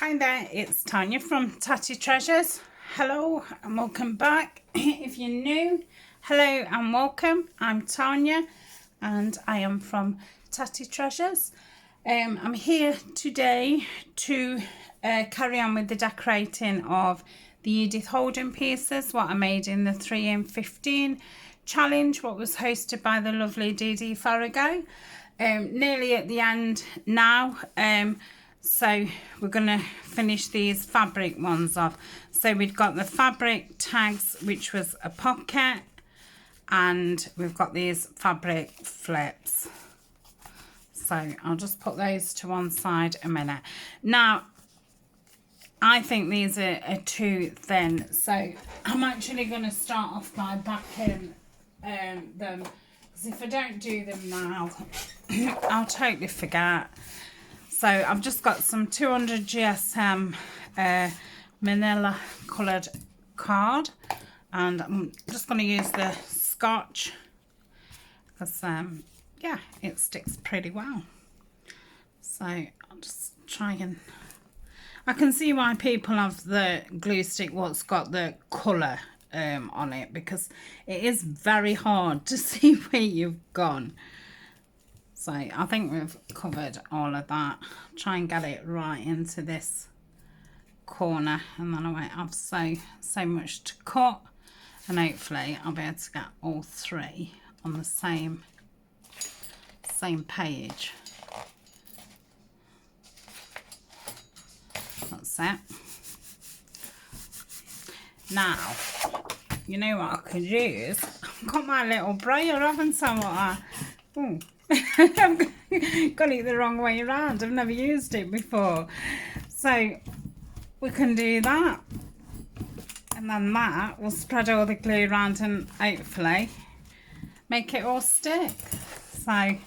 Hi there, it's Tania from Tatty Treasures. Hello and welcome back. If you're new, hello and welcome. I'm Tania and I am from Tatty Treasures. I'm here today to carry on with the decorating of the Edith Holden pieces, what I made in the 3 in 15 challenge, what was hosted by the lovely Dee Dee Farago. Nearly at the end now. So we're going to finish these fabric ones off. So we've got the fabric tags, which was a pocket, and we've got these fabric flips. So I'll just put those to one side a minute. Now, I think these are too thin, so I'm actually going to start off by backing them, because if I don't do them now, I'll totally forget. So I've just got some 200 GSM manila coloured card, and I'm just going to use the Scotch because yeah, it sticks pretty well. So I'll just try and, I can see why people have the glue stick what's got the colour on it, because it is very hard to see where you've gone. So I think we've covered all of that. Try and get it right into this corner, and then I won't have so much to cut, and hopefully I'll be able to get all three on the same page. That's it. Now, you know what I could use? I've got my little brayer, haven't I? Oh. I've got it the wrong way around. I've never used it before. So we can do that. And then that will spread all the glue around and hopefully make it all stick. So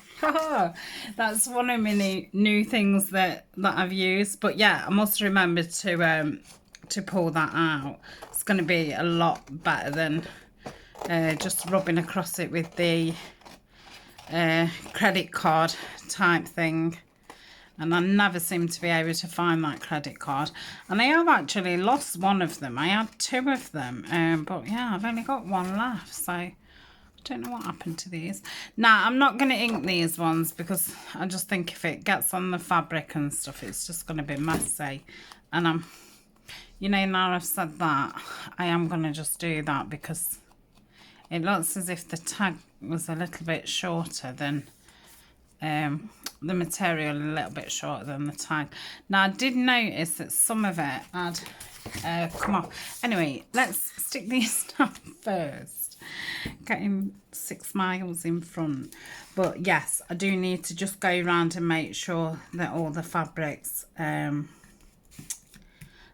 that's one of my new things that I've used. But yeah, I must remember to pull that out. It's going to be a lot better than just rubbing across it with the credit card type thing, and I never seem to be able to find that credit card, and I have actually lost one of them. I had two of them, but yeah, I've only got one left, so I don't know what happened to these. Now, I'm not going to ink these ones because I just think if it gets on the fabric and stuff, it's just going to be messy, and you know, now I've said that, I am going to just do that because it looks as if the tag was a little bit shorter than the material, a little bit shorter than the tag. Now, I did notice that some of it had come off. Anyway, let's stick these down first. Getting 6 miles in front. But yes, I do need to just go around and make sure that all the fabrics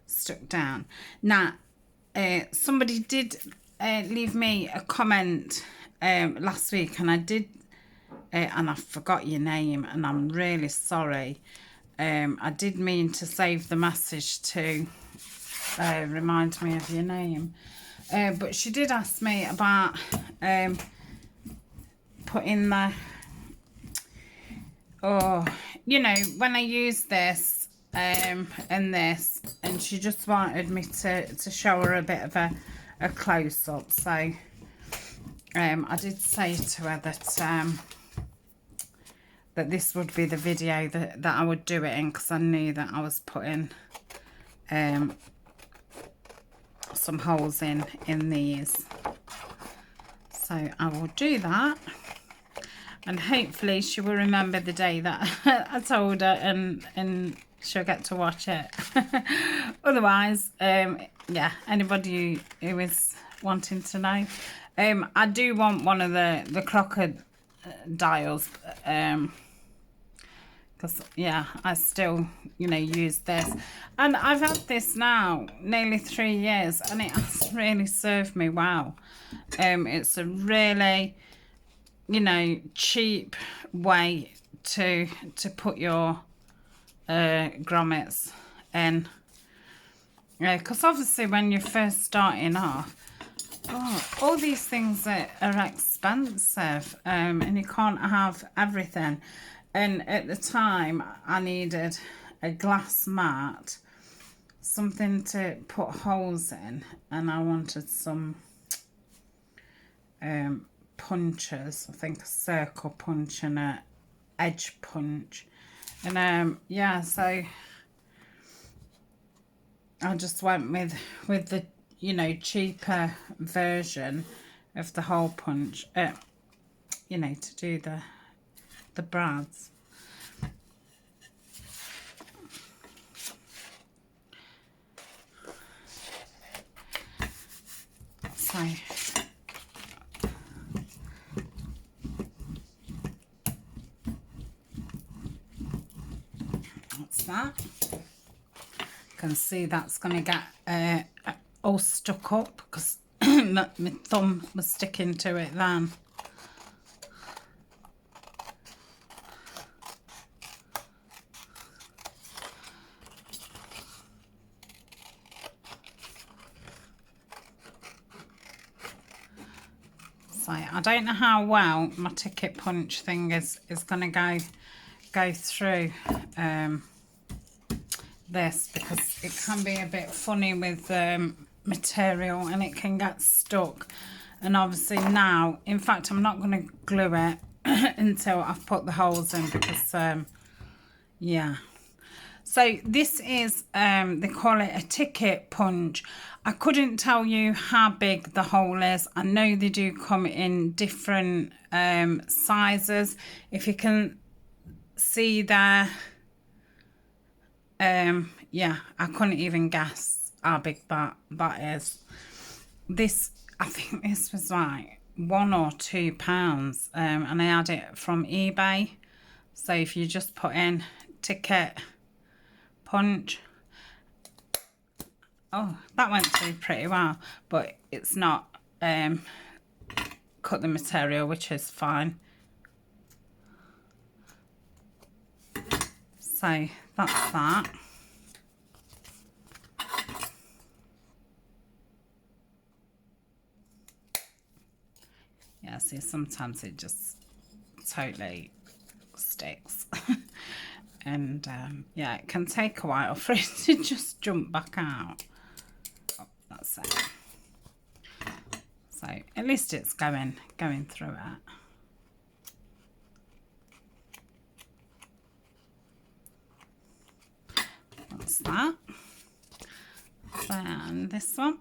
stuck down. Now, somebody did leave me a comment last week, and I did and I forgot your name, and I'm really sorry. I did mean to save the message to remind me of your name, but she did ask me about putting the, you know, when I use this and this, and she just wanted me to show her a bit of a close-up. So I did say to her that that this would be the video that I would do it in, because I knew that I was putting some holes in these. So I will do that, and hopefully she will remember the day that I told her, and she'll get to watch it. Otherwise, yeah, anybody who is wanting to know, I do want one of the crocodiles, because yeah, I still, you know, use this, and I've had this now nearly 3 years, and it has really served me well. It's a really, you know, cheap way to put your grommets in, because obviously when you're first starting off, all these things are expensive, and you can't have everything. And at the time I needed a glass mat something to put holes in, and I wanted some punches. I think a circle punch and a edge punch, and yeah, so I just went with the, you know, cheaper version of the hole punch, you know, to do the brads. So that's that. You can see that's going to get all stuck up because my thumb was sticking to it then. So I don't know how well my ticket punch thing is going to go through this, because it can be a bit funny with material and it can get stuck. And obviously now, in fact, I'm not going to glue it until I've put the holes in, because yeah. So this is, they call it a ticket punch. I couldn't tell you how big the hole is. I know they do come in different sizes. If you can see there, yeah, I couldn't even guess how big that is. This, I think this was like £1 or £2, and I had it from eBay. So if you just put in ticket punch, oh, that went through pretty well, but it's not cut the material, which is fine. So that's that. Yeah, see, sometimes it just totally sticks. And yeah, it can take a while for it to just jump back out. Oh, that's it. So at least it's going through it. That's that. Then this one.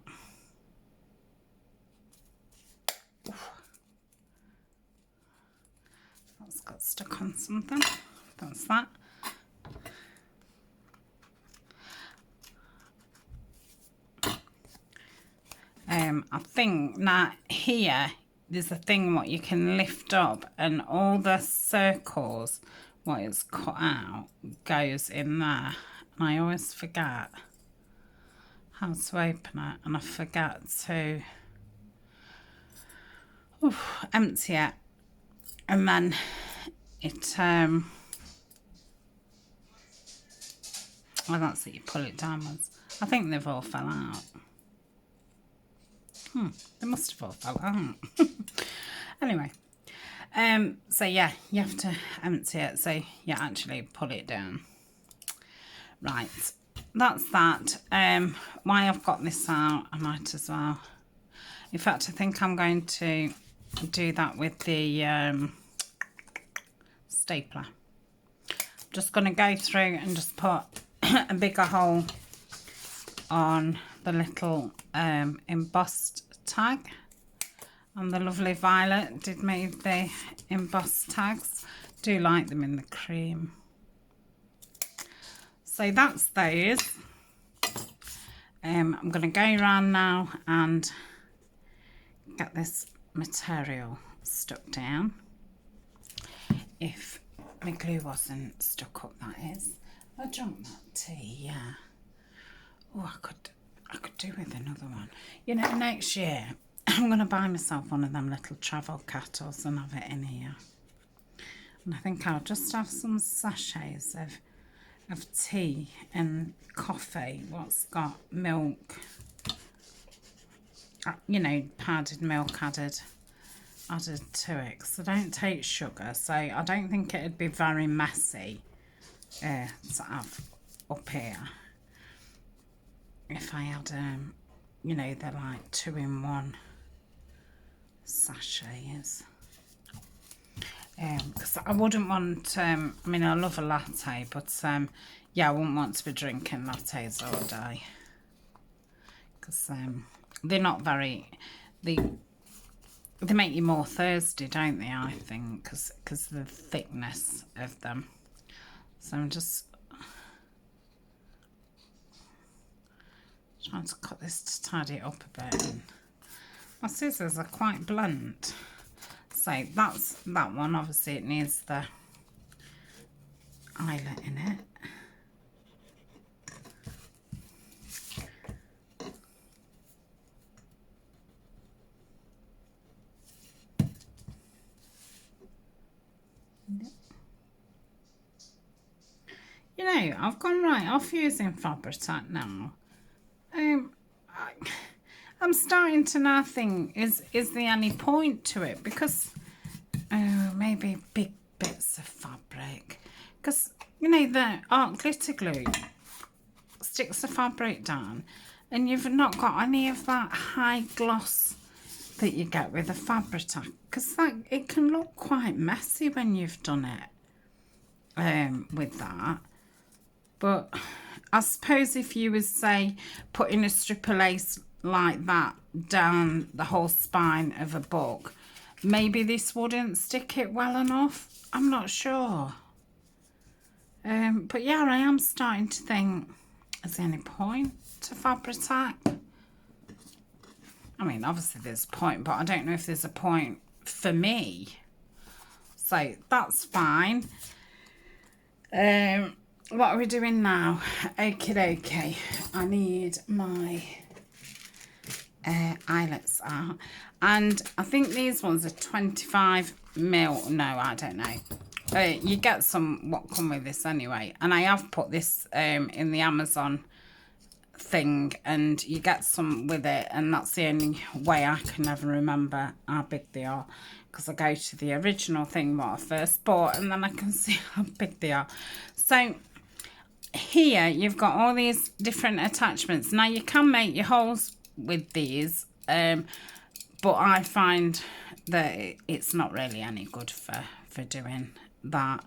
Oof. That's got stuck on something. That's that. I think now here there's a thing what you can lift up, and all the circles what it's cut out goes in there, and I always forget how to open it, and I forget to empty it, and then it well, that's it, you pull it downwards. I think they've all fell out. They must have all fell out. Anyway, so yeah, you have to empty it, so you actually pull it down. Right, that's that. Why I've got this out, I might as well. In fact, I think I'm going to do that with the stapler. I'm just going to go through and just put a bigger hole on the little embossed tag, and the lovely Violet did make the embossed tags. Do like them in the cream. So that's those. I'm going to go around now and get this material stuck down. If my glue wasn't stuck up, that is. I drank that tea, yeah. Oh, I could do with another one. You know, next year I'm going to buy myself one of them little travel kettles and have it in here. And I think I'll just have some sachets of tea and coffee, what's got milk, you know, powdered milk added to it, because I don't take sugar, so I don't think it'd be very messy to have up here. if I had, you know, they're like 2-in-1 sachets. Because I wouldn't want, I mean, I love a latte, but yeah, I wouldn't want to be drinking lattes all day. Because they're not very, they make you more thirsty, don't they, I think, because of the thickness of them. So I'm just trying to cut this to tidy it up a bit. And my scissors are quite blunt. So that's that one. Obviously it needs the eyelet in it. You know, I've gone right off using Fabri-Tac now. I'm starting to now think, is there any point to it? Because, maybe big bits of fabric. Because, you know, the art glitter glue sticks the fabric down and you've not got any of that high gloss that you get with a Fabri-Tac. Because it can look quite messy when you've done it with that. But I suppose if you was, say, putting a strip of lace like that down the whole spine of a book, maybe this wouldn't stick it well enough. I'm not sure. But yeah, I am starting to think, is there any point to Fabri-Tac? I mean, obviously there's a point, but I don't know if there's a point for me. So that's fine. What are we doing now? Okie dokie. I need my eyelets out. And I think these ones are 25mm. No, I don't know. You get some what come with this anyway. And I have put this in the Amazon thing. And you get some with it. And that's the only way I can ever remember how big they are. Because I go to the original thing what I first bought. And then I can see how big they are. So here you've got all these different attachments. Now you can make your holes with these, but I find that it's not really any good for doing that.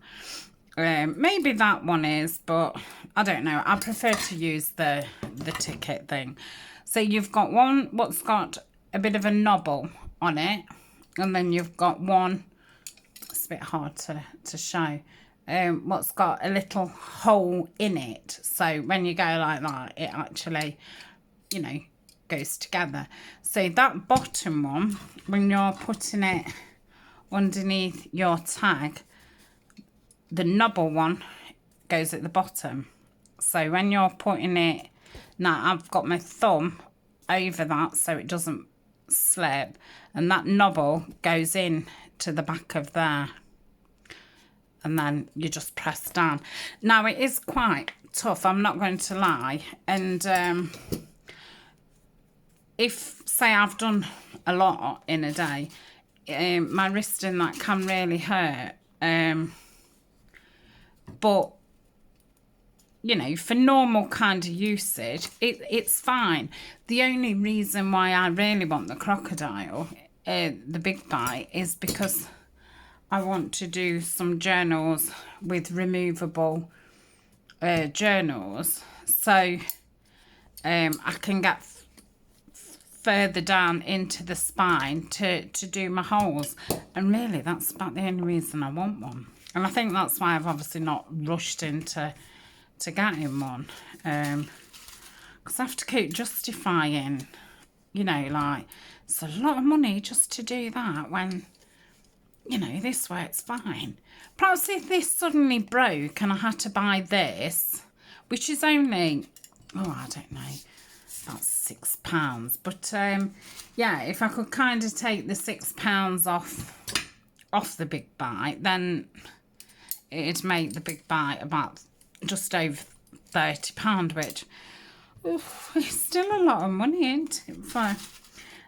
Maybe that one is, but I don't know. I prefer to use the ticket thing. So you've got one what's got a bit of a knobble on it, and then you've got one, it's a bit hard to show, what's got a little hole in it. So when you go like that, it actually, you know, goes together. So that bottom one, when you're putting it underneath your tag, the knobble one goes at the bottom. So when you're putting it, now I've got my thumb over that so it doesn't slip, and that knobble goes in to the back of there. And then you just press down. Now it is quite tough, I'm not going to lie. And if, say, I've done a lot in a day, my wrist in that can really hurt. But, you know, for normal kind of usage, it's fine. The only reason why I really want the crocodile, the big bite, is because I want to do some journals with removable journals, so I can get further down into the spine to do my holes. And really that's about the only reason I want one. And I think that's why I've obviously not rushed into getting one, because I have to keep justifying, you know, like, it's a lot of money just to do that when, you know, this works fine. Perhaps if this suddenly broke and I had to buy this, which is only, oh, I don't know, about £6. But yeah, if I could kind of take the £6 off the big bite, then it'd make the big bite about just over £30, which, oof, it's still a lot of money, isn't it? For,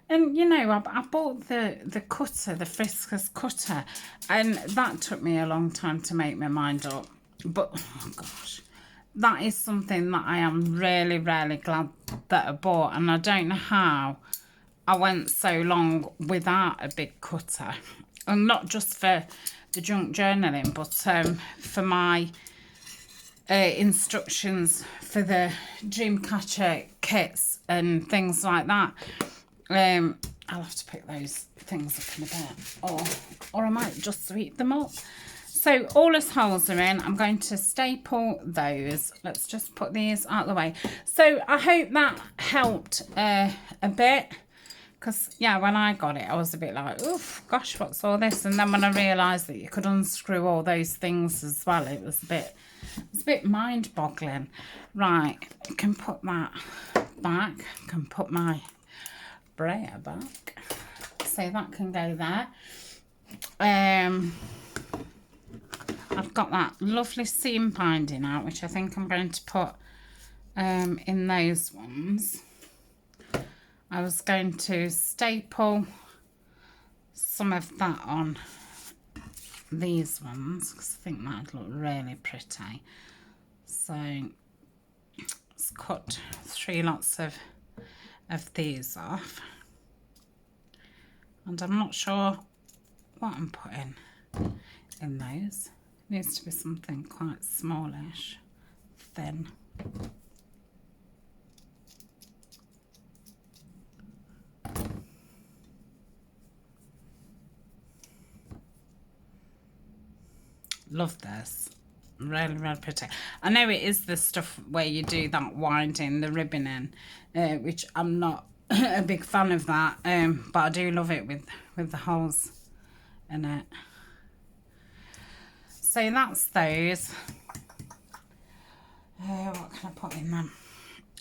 and, you know, I bought the cutter, the Friskus cutter, and that took me a long time to make my mind up. But, oh gosh, that is something that I am really, really glad that I bought, and I don't know how I went so long without a big cutter. And not just for the junk journaling, but for my instructions for the Dreamcatcher kits and things like that. I'll have to pick those things up in a bit, or I might just sweep them up. So all those holes are in. I'm going to staple those. Let's just put these out of the way. So I hope that helped a bit, because yeah, when I got it I was a bit like, oof, gosh, what's all this? And then when I realised that you could unscrew all those things as well, it was a bit mind-boggling. Right, I can put that back. I can put my brayer back, so that can go there. I've got that lovely seam binding out, which I think I'm going to put in those ones. I was going to staple some of that on these ones because I think that'd look really pretty. So let's cut 3 lots of these off, and I'm not sure what I'm putting in those. It needs to be something quite smallish, thin. Love this. Really, really pretty. I know it is the stuff where you do that winding, the ribboning, which I'm not a big fan of that, but I do love it with the holes in it. So that's those. What can I put in them?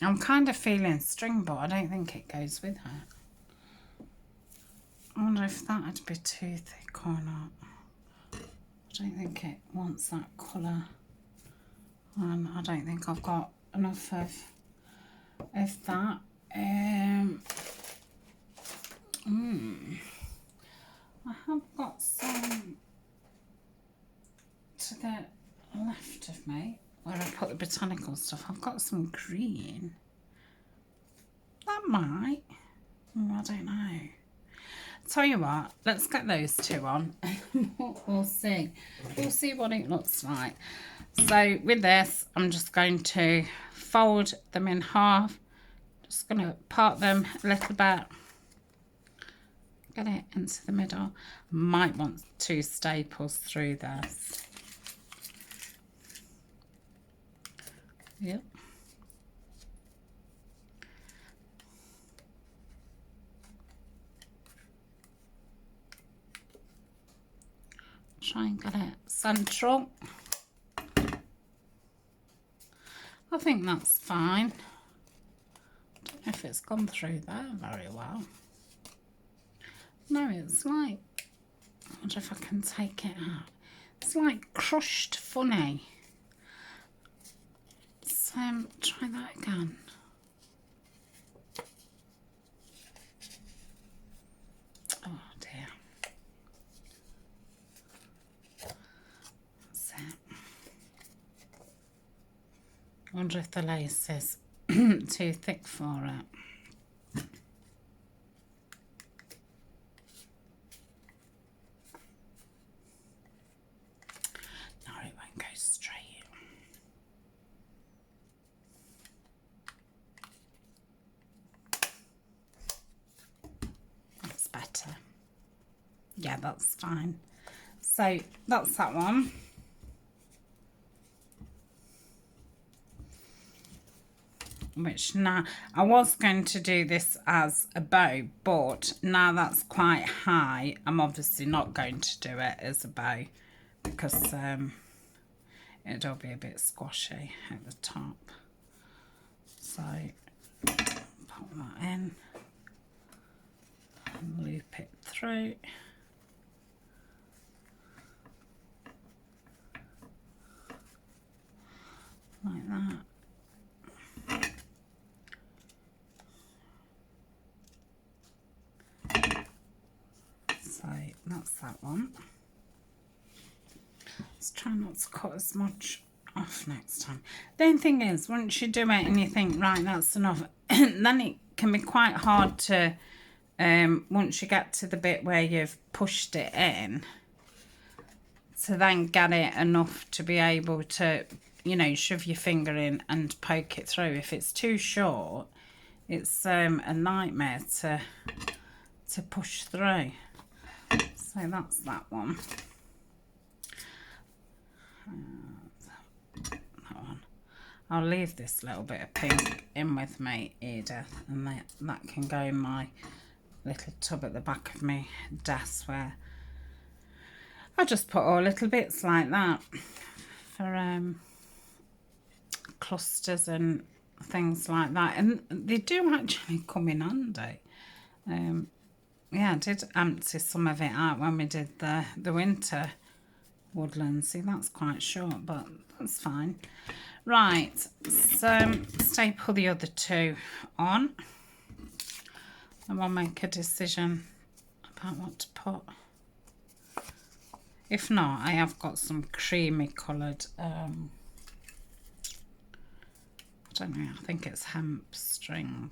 I'm kind of feeling string, but I don't think it goes with it. I wonder if that would be too thick or not. I don't think it wants that colour, and I don't think I've got enough of that. I have got some to the left of me where I put the botanical stuff. I've got some green. That might. I don't know. Tell you what, let's get those two on. We'll see. We'll see what it looks like. So with this, I'm just going to fold them in half. Just going to part them a little bit. Get it into the middle. Might want 2 staples through this. Yep. Try and get it central. I think that's fine. Don't know if it's gone through there very well. No, it's like, I wonder if I can take it out. It's like crushed funny. So try that again. Oh dear. That's it. I wonder if the lace is too thick for it. No, it won't go straight. That's better. Yeah, that's fine. So that's that one. Which now, I was going to do this as a bow, but now that's quite high, I'm obviously not going to do it as a bow because it'll be a bit squashy at the top. So pop that in and loop it through. Like that. So that's that one. Let's try not to cut as much off next time. The only thing is, once you do it and you think, right, that's enough, then it can be quite hard to, once you get to the bit where you've pushed it in, to then get it enough to be able to, you know, shove your finger in and poke it through. If it's too short, it's a nightmare to push through. So that's that one. That one. I'll leave this little bit of pink in with me, Edith, and that can go in my little tub at the back of my desk, where I just put all little bits like that for clusters and things like that, and they do actually come in handy. Yeah, I did empty some of it out when we did the winter woodland. See, that's quite short, but that's fine. Right, so staple the other two on, and we'll make a decision about what to put. If not, I have got some creamy coloured, I don't know, I think it's hemp string.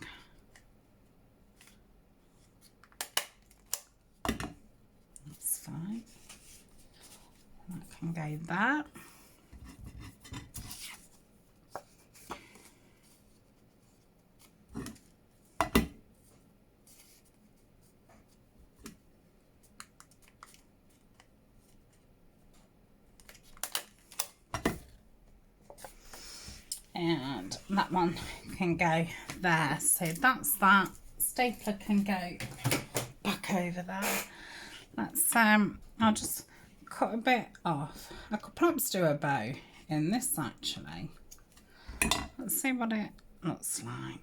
That's fine. That can go there. And that one can go there. So that's that. Stapler can go back over there. That's I'll just cut a bit off. I could perhaps do a bow in this actually. Let's see what it looks like.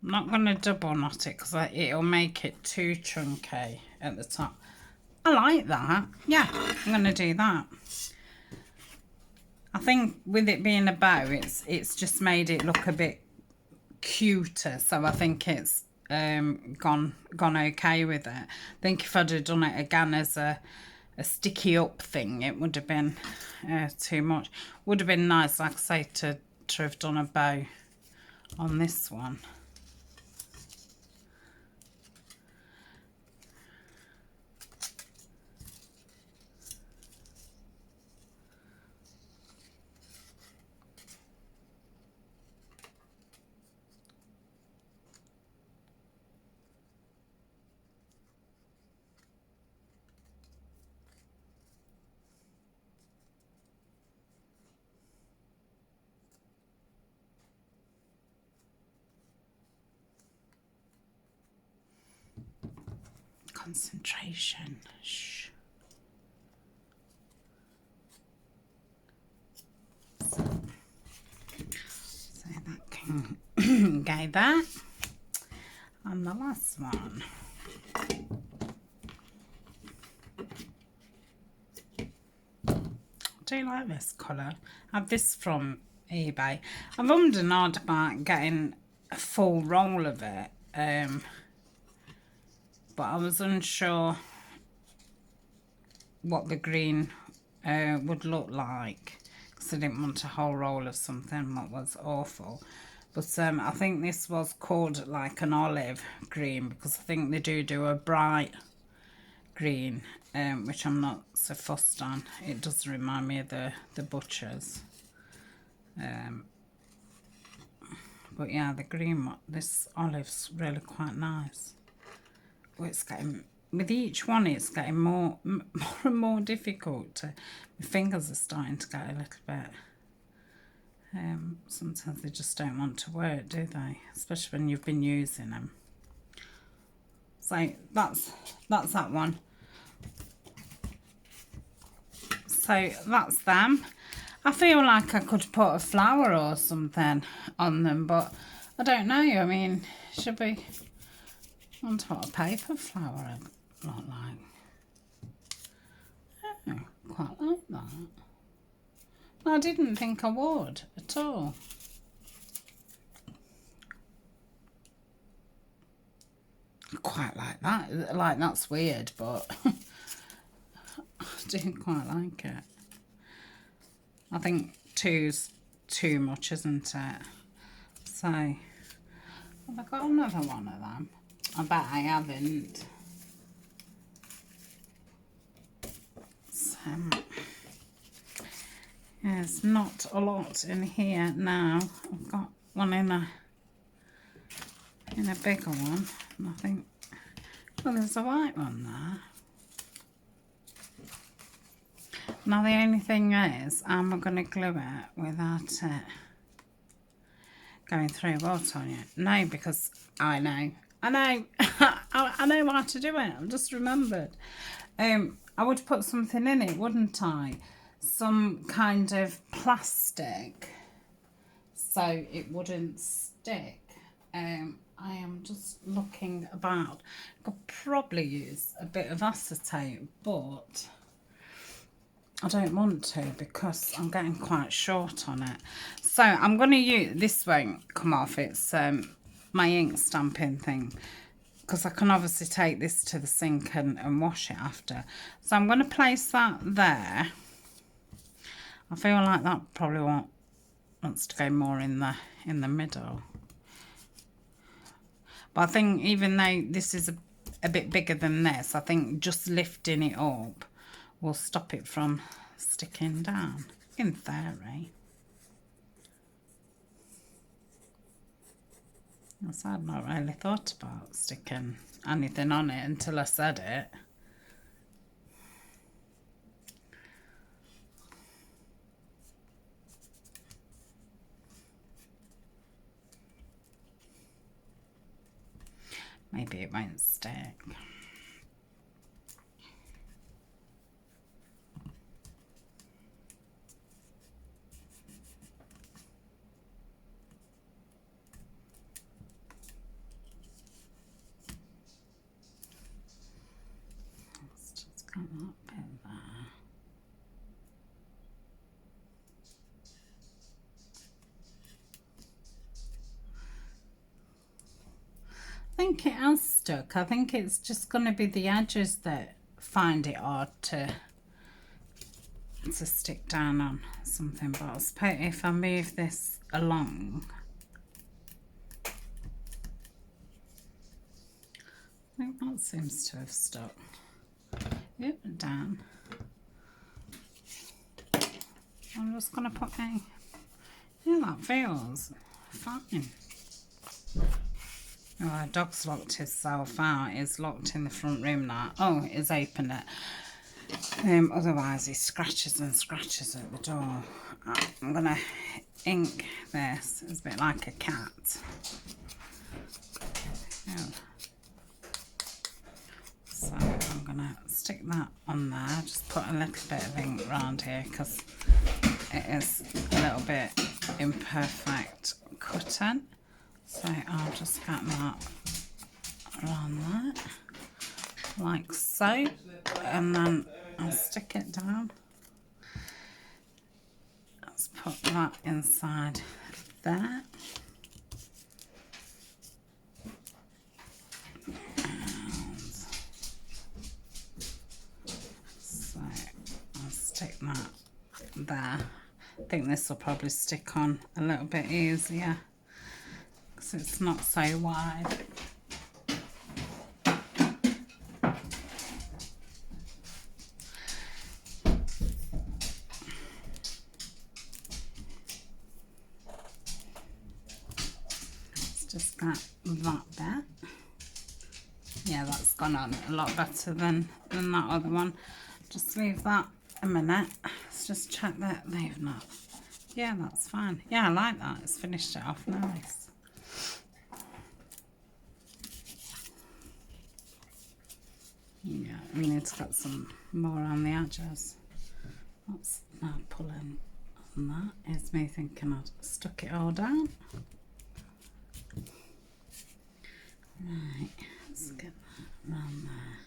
I'm not going to double knot it because it'll make it too chunky at the top. I like that. Yeah, I'm going to do that. I think with it being a bow, it's just made it look a bit cuter. So I think it's gone okay with it. I think if I'd have done it again as a sticky up thing, it would have been too much. Would have been nice, like I say, to have done a bow on this one. Concentration. Shh. So that can go there. And the last one. I do like this colour. I have this from eBay. I've ummed and ahed about getting a full roll of it. But I was unsure what the green would look like, because I didn't want a whole roll of something that was awful. But I think this was called like an olive green, because I think they do a bright green, which I'm not so fussed on. It does remind me of the butchers. But yeah, the green one, this olive's really quite nice. It's getting, with each one it's getting more and more difficult. My fingers are starting to get a little bit, sometimes they just don't want to work, do they? Especially when you've been using them. So that's that one. So that's them. I feel like I could put a flower or something on them, but I don't know. I mean, should we I wonder what a paper flower would look like. Oh, quite like that. I didn't think I would at all. Quite like that. Like, that's weird, but I do quite like it. I think two's too much, isn't it? So, have I got another one of them? I bet I haven't. So, there's not a lot in here now. I've got one in a bigger one, and I think, well, there's a white one there. Now the only thing is, am I going to glue it without it going through? Well, Tanya, no, because I know I know how to do it. I've just remembered. I would put something in it, wouldn't I? Some kind of plastic, so it wouldn't stick. I am just looking about. I could probably use a bit of acetate, but I don't want to because I'm getting quite short on it. So I'm going to use, this won't come off, it's my ink stamping thing, because I can obviously take this to the sink and wash it after. So I'm going to place that there. I feel like that probably wants to go more in the middle. But I think even though this is a bit bigger than this, I think just lifting it up will stop it from sticking down, in theory. So I'd not really thought about sticking anything on it until I said it. Maybe it won't stick. Let's just come up in there. I think it has stuck. I think it's just going to be the edges that find it hard to stick down on something. But I suppose if I move this along, I think that seems to have stuck. Yep, down. I'm just going to put a, yeah, that feels fine. Oh, our dog's locked himself out. He's locked in the front room now. Oh, he's opened it. Otherwise, he scratches and scratches at the door. I'm going to ink this. It's a bit like a cat. Oh. So I'm going to stick that on there. Just put a little bit of ink around here because it is a little bit imperfect cutting. So I'll just get that around that, like so, and then I'll stick it down. Let's put that inside there. And so I'll stick that there. I think this will probably stick on a little bit easier. So it's not so wide. Let's just get that bit. Yeah, that's gone on a lot better than that other one. Just leave that a minute. Let's just check that they've not. Yeah, that's fine. Yeah, I like that. It's finished it off nice. Yeah, we need to get some more on the edges. That's now pulling on that. It's me thinking I'd stuck it all down. Right, Let's get that around there.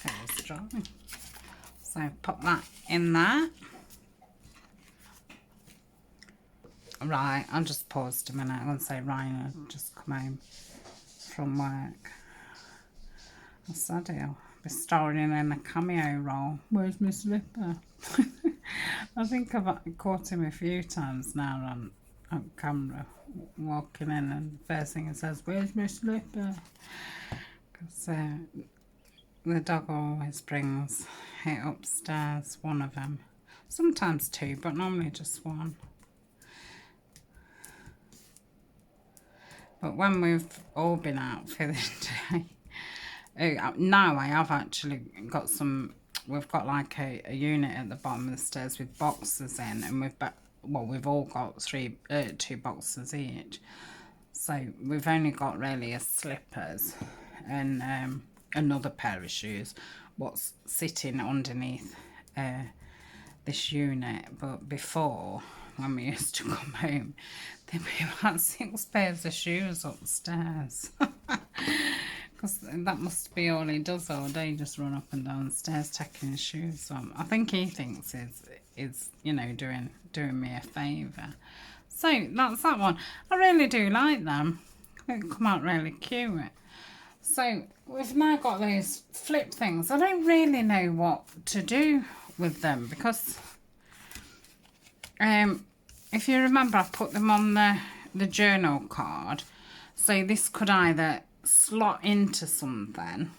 Very strong. So pop that in there. Right, I just paused a minute and say Ryan had just come home from work. I said he'll be starring in a cameo role. Where's my slipper? I think I've caught him a few times now on camera walking in, and first thing he says, where's my slipper? Because the dog always brings it upstairs, one of them. Sometimes two, but normally just one. But when we've all been out for the day, now I have actually got some, we've got like a unit at the bottom of the stairs with boxes in, and we've all got two boxes each. So we've only got really a slippers and another pair of shoes, what's sitting underneath this unit. But before, when we used to come home, there'd be about 6 pairs of shoes upstairs. Because that must be all he does all day, just run up and down the stairs taking his shoes on. I think he thinks is you know, doing me a favour. So that's that one. I really do like them. They come out really cute. So we've now got those flip things. I don't really know what to do with them because if you remember, I put them on the journal card. So this could either slot into something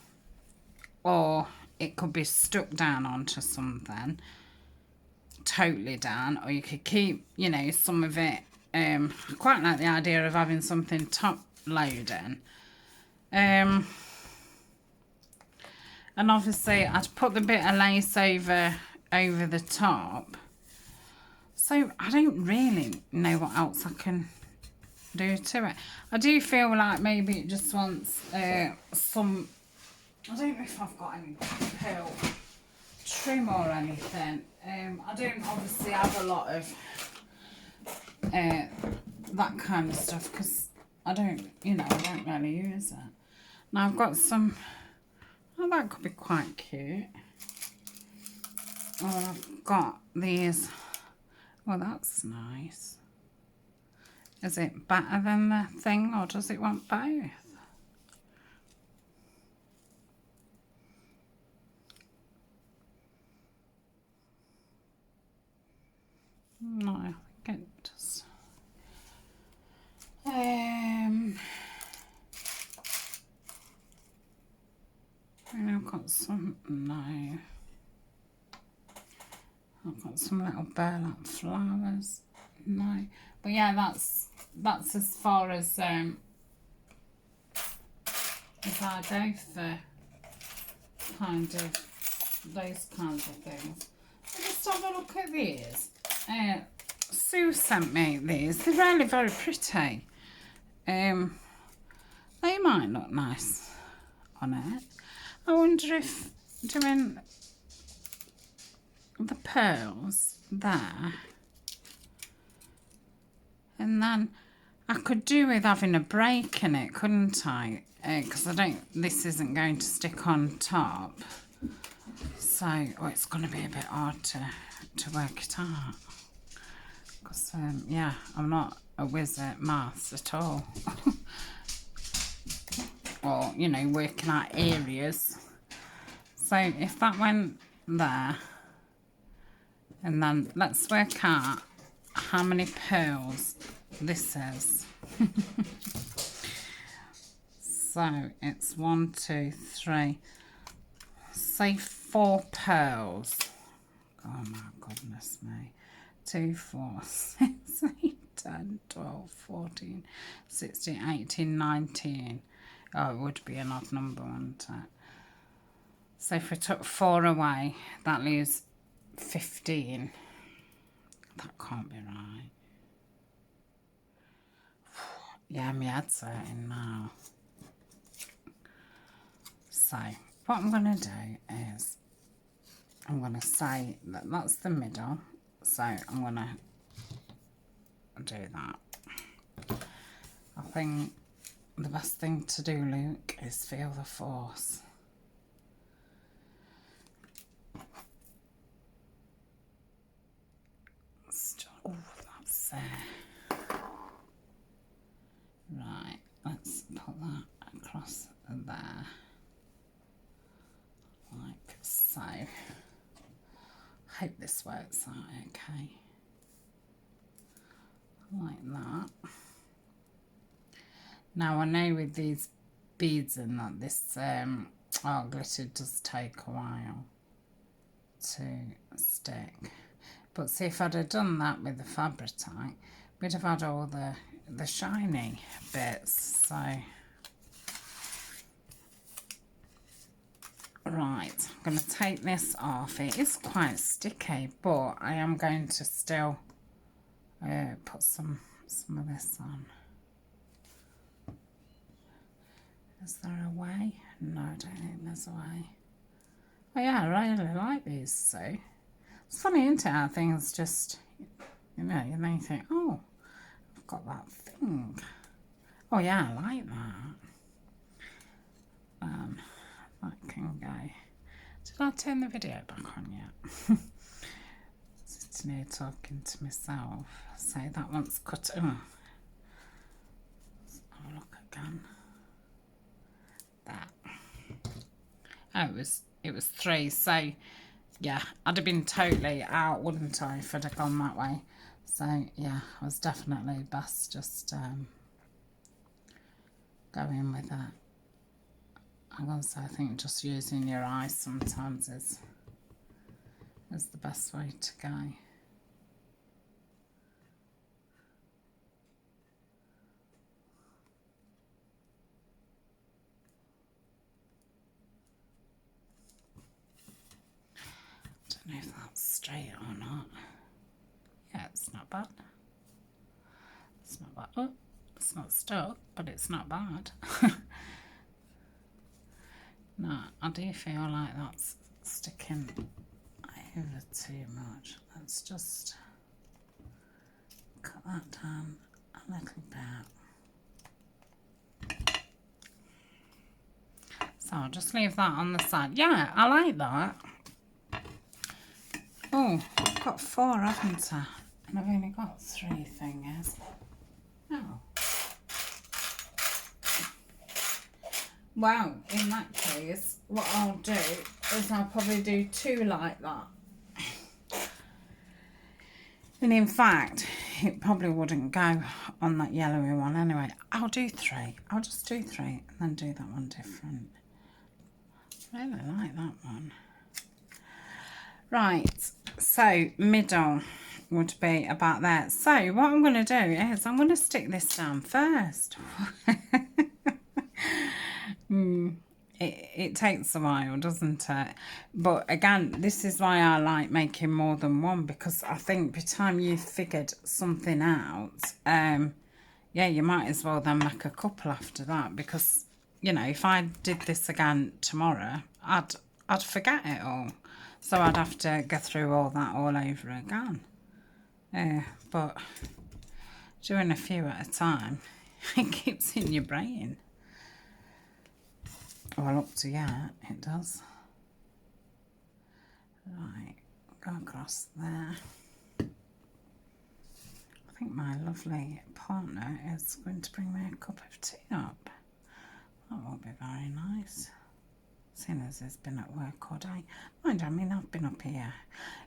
or it could be stuck down onto something, totally down, or you could keep, you know, some of it. I quite like the idea of having something top loading. And obviously I'd put the bit of lace over the top. So I don't really know what else I can do to it. I do feel like maybe it just wants some, I don't know if I've got any pearl trim or anything. I don't obviously have a lot of that kind of stuff because I don't, you know, I don't really use it. Now I've got some, oh, that could be quite cute. Oh, I've got these. Well, that's nice. Is it better than the thing, or does it want both? No, I think it does. And I've got some, no. I've got some little burlap flowers. No. But yeah, that's as far as I go for kind of those kinds of things. Let's have a look at these. Sue sent me these. They're really very pretty. They might look nice on it. I wonder if doing the pearls there, and then I could do with having a break in it, couldn't I? Because this isn't going to stick on top, so it's going to be a bit hard to work it out. Because yeah, I'm not a whiz at maths at all. Or, you know, working out areas. So if that went there, and then let's work out how many pearls this is. So it's 1, 2, 3. Say 4 pearls. Oh my goodness me. 2, 4, 6, 8, 10, 12, 14, 16, 18, 19. Oh, it would be an odd number, wouldn't it? So if we took 4 away, that leaves 15. That can't be right. Yeah, my head's hurting now. So, what I'm going to do is, I'm going to say that that's the middle. So, I'm going to do that. I think the best thing to do, Luke, is feel the force. Oh, that's there. Right, let's put that across there. Like so. I hope this works out okay. Like that. Now I know with these beads and that this art glitter does take a while to stick. But see, if I'd have done that with the Fabritite, we'd have had all the shiny bits. So, right, I'm going to take this off. It is quite sticky, but I am going to still put some of this on. Is there a way? No, I don't think there's a way. Oh yeah, I really like these, so. It's funny, isn't it, how things just, you know, and then you think, oh, I've got that thing. Oh yeah, I like that. That can go. Did I turn the video back on yet? Sitting here talking to myself. So that one's cut. Oh. Let's have a look again. That. Oh, it was 3. So yeah, I'd have been totally out, wouldn't I, if I'd have gone that way. So yeah, I was definitely best just going with that. I'm going to say, I think just using your eyes sometimes is the best way to go. Don't know if that's straight or not. Yeah, it's not bad. It's not bad. Oh, it's not stuck, but it's not bad. No, I do feel like that's sticking over too much. Let's just cut that down a little bit. So I'll just leave that on the side. Yeah, I like that. Oh, I've got 4, haven't I? And I've only got 3 fingers. Oh. Well, in that case, what I'll do is I'll probably do 2 like that. And in fact, it probably wouldn't go on that yellowy one anyway. I'll do 3. I'll just do 3 and then do that one different. I really like that one. Right, so middle would be about there. So what I'm going to do is I'm going to stick this down first. It takes a while, doesn't it? But again, this is why I like making more than one, because I think by the time you've figured something out, yeah, you might as well then make a couple after that, because, you know, if I did this again tomorrow, I'd forget it all. So I'd have to go through all that all over again. But doing a few at a time, it keeps in your brain. Well, up to yeah, it does. Right, go across there. I think my lovely partner is going to bring me a cup of tea up. That won't be very nice, seeing as he's been at work all day. Mind you, I mean, I've been up here.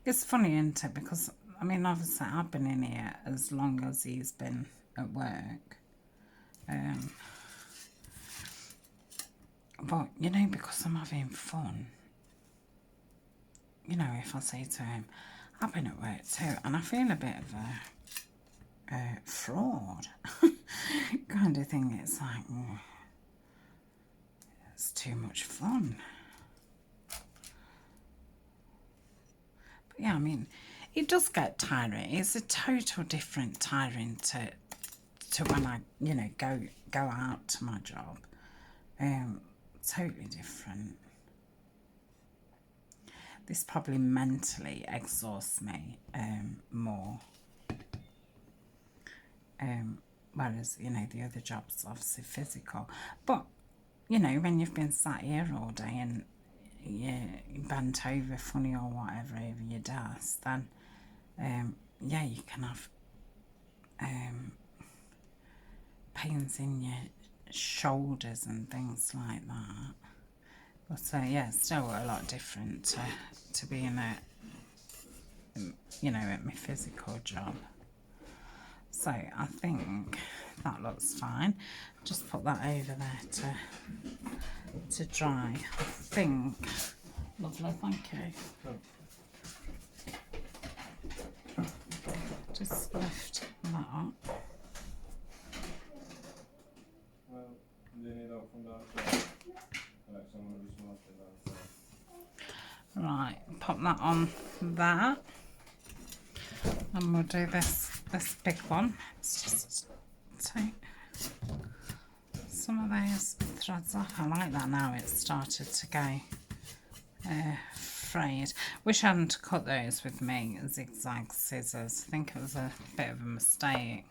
It's funny, isn't it? Because, I mean, obviously I've been in here as long as he's been at work. But, you know, because I'm having fun, you know, if I say to him, I've been at work too, and I feel a bit of a fraud kind of thing. It's like, it's too much fun. But yeah, I mean, it does get tiring. It's a total different tiring to when I, you know, go out to my job. Totally different. This probably mentally exhausts me more. Whereas, you know, the other job's obviously physical. But, you know, when you've been sat here all day and you're bent over funny or whatever over your desk, then, yeah, you can have pains in your shoulders and things like that. But yeah, it's still a lot different to being at, you know, at my physical job. So I think that looks fine. Just put that over there to dry. I think. Lovely, thank you. Just lift that up. Right, pop that on there, and we'll do this big one. Let's just take some of those threads off. I like that now. It's started to go frayed. Wish I hadn't cut those with me zigzag scissors. I think it was a bit of a mistake.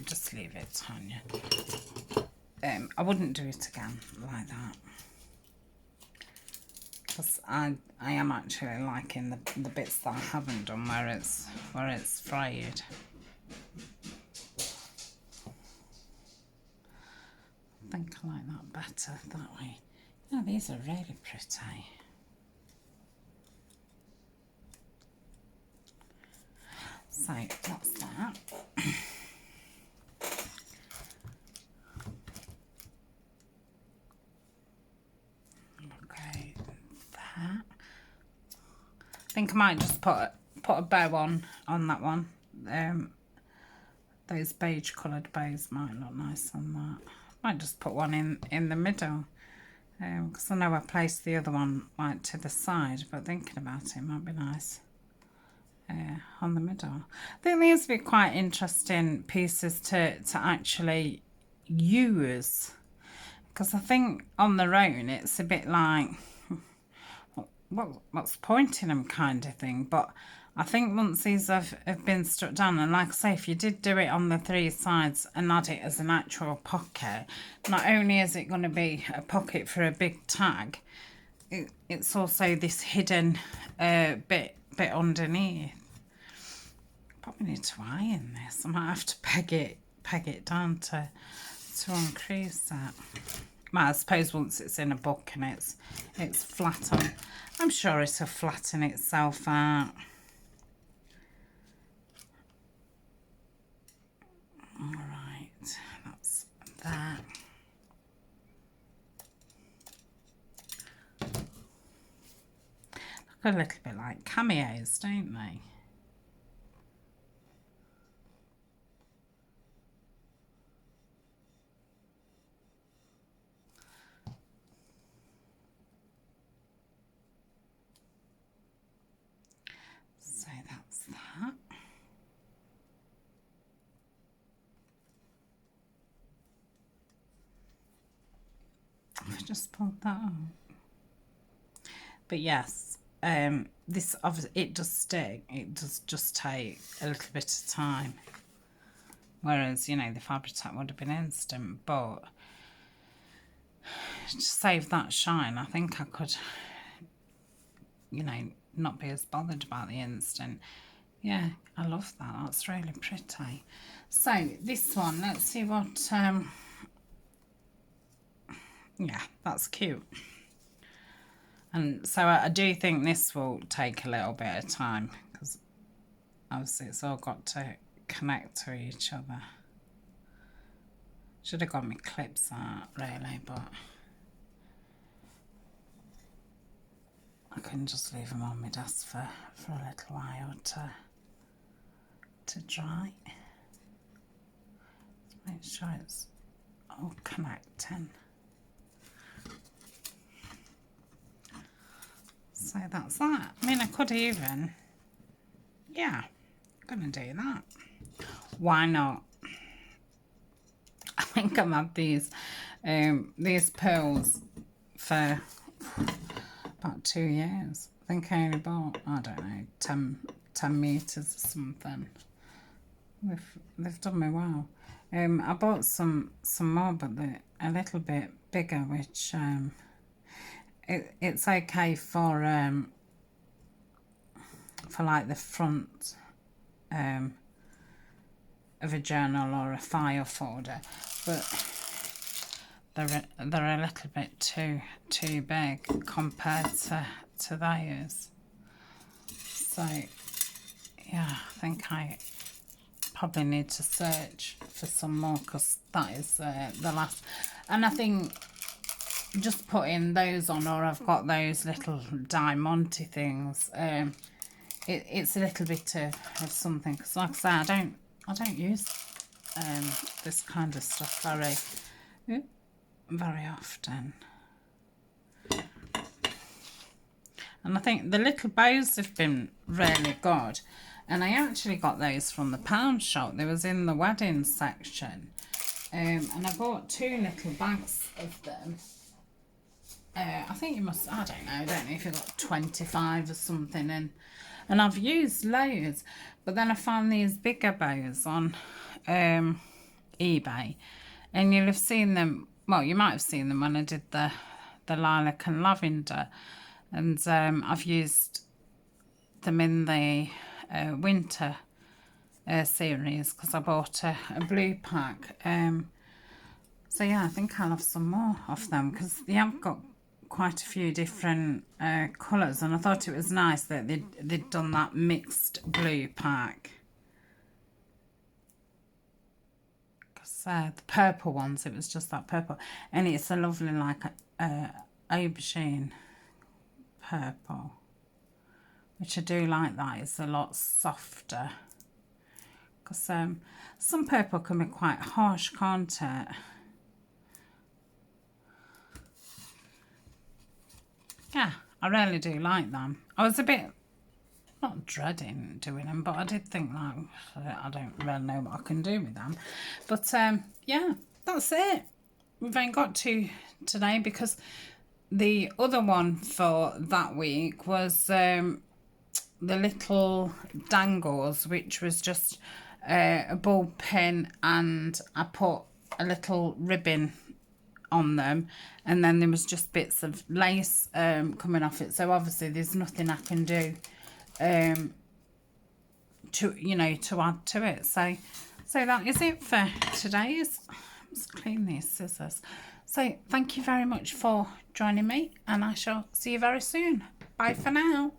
Just leave it, Tanya. I wouldn't do it again like that, because I am actually liking the bits that I haven't done where it's frayed. I think I like that better that way. No, these are really pretty. So that's that. Okay, that. I think I might just put a bow on that one. Those beige coloured bows might look nice on that. Might just put one in the middle, because I know I placed the other one like to the side, but thinking about it might be nice on the middle. I think these would be quite interesting pieces to actually use, because I think on their own it's a bit like, what's the point in them kind of thing. But I think once these have been stuck down, and like I say, if you did do it on the three sides and add it as an actual pocket, not only is it going to be a pocket for a big tag, it's also this hidden bit underneath. Probably need to iron this. I might have to peg it down to uncrease that. Well, I suppose once it's in a book and it's flat on, I'm sure it'll flatten itself out. All right, that's that. Look a little bit like cameos, don't they? So that's that. I've just pulled that out. But yes, this obviously, it does stick. It does just take a little bit of time. Whereas, you know, the Fabri-Tac would have been instant, but to save that shine, I think I could, you know, not be as bothered about the instant. Yeah, I love that. That's really pretty. So this one, let's see what, yeah, that's cute. And so I do think this will take a little bit of time, because obviously it's all got to connect to each other. Should have got my clips out really, but I can just leave them on my desk for a little while to dry. Let's make sure it's all connecting. So that's that. I mean, I could even, yeah, I'm gonna do that. Why not? I think I've had these pearls for about 2 years. I think I only bought, I don't know, 10 meters or something. They've done me well. I bought some more, but they're a little bit bigger, which it's okay for like the front of a journal or a file folder, but they're a little bit too big compared to those. So yeah, I think I probably need to search for some more, because that is the last. And I think just putting those on, or I've got those little diamante things, it's a little bit of something, because like I say, I don't use this kind of stuff very often. And I think the little bows have been really good. And I actually got those from the pound shop. They was in the wedding section. And I bought 2 little bags of them. I think you must, I don't know if you got 25 or something. And I've used loads. But then I found these bigger bows on eBay. And you'll have seen them, well, you might have seen them when I did the lilac and lavender. And I've used them in the winter series, because I bought a blue pack. So yeah, I think I'll have some more of them, because they have got quite a few different colours, and I thought it was nice that they'd done that mixed blue pack. Because the purple ones, it was just that purple, and it's a lovely like aubergine purple, which I do like. That it's a lot softer, because some purple can be quite harsh, can't it? Yeah, I really do like them. I was a bit, not dreading doing them, but I did think, like, I don't really know what I can do with them. But yeah, that's it. We've only got 2 today, because the other one for that week was the little dangles, which was just a ball pin, and I put a little ribbon on them, and then there was just bits of lace coming off it. So obviously there's nothing I can do to add to it. So that is it for today. Let's clean these scissors. So thank you very much for joining me, and I shall see you very soon. Bye for now.